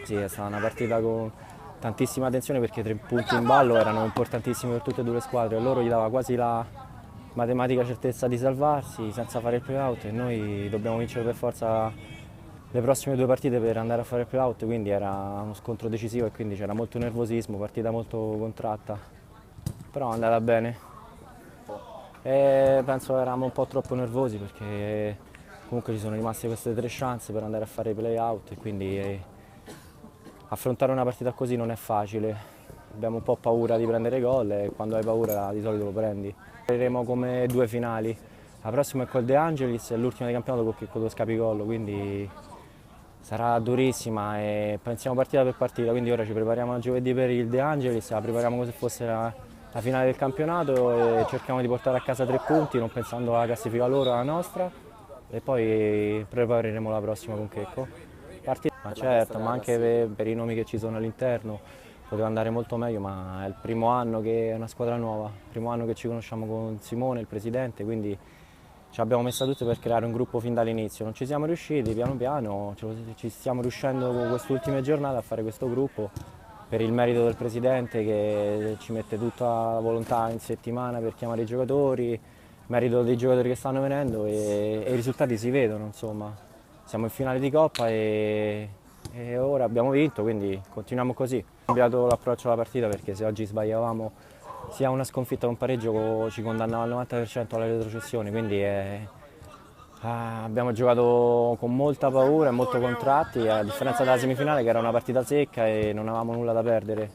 Sì, è stata una partita con tantissima tensione perché i 3 punti in ballo erano importantissimi per tutte e due le squadre. A loro gli dava quasi la matematica certezza di salvarsi senza fare il play-out e noi dobbiamo vincere per forza le prossime 2 partite per andare a fare il play-out, quindi era uno scontro decisivo e quindi c'era molto nervosismo, partita molto contratta, però è andata bene. E penso eravamo un po' troppo nervosi perché comunque ci sono rimaste queste 3 chance per andare a fare i play-out e quindi affrontare una partita così non è facile. Abbiamo un po' paura di prendere gol e quando hai paura di solito lo prendi. Faremo come 2 finali. La prossima è col De Angelis e l'ultima di campionato con lo Scapigollo, quindi sarà durissima e pensiamo partita per partita, quindi ora ci prepariamo a giovedì per il De Angelis, la prepariamo come se fosse la finale del campionato e cerchiamo di portare a casa 3 punti non pensando alla classifica loro, alla nostra e poi prepareremo la prossima con Checco. Ma certo, ma anche per i nomi che ci sono all'interno poteva andare molto meglio, ma è il primo anno che è una squadra nuova, il primo anno che ci conosciamo con Simone, il presidente, quindi ci abbiamo messo tutte per creare un gruppo fin dall'inizio. Non ci siamo riusciti, piano piano ci stiamo riuscendo con queste ultime giornate a fare questo gruppo per il merito del presidente che ci mette tutta la volontà in settimana per chiamare i giocatori, merito dei giocatori che stanno venendo e i risultati si vedono, insomma. Siamo in finale di Coppa e ora abbiamo vinto, quindi continuiamo così. Ho cambiato l'approccio alla partita perché se oggi sbagliavamo sia una sconfitta o un pareggio ci condannava al 90% alla retrocessione, quindi abbiamo giocato con molta paura e molto contratti, a differenza della semifinale che era una partita secca e non avevamo nulla da perdere.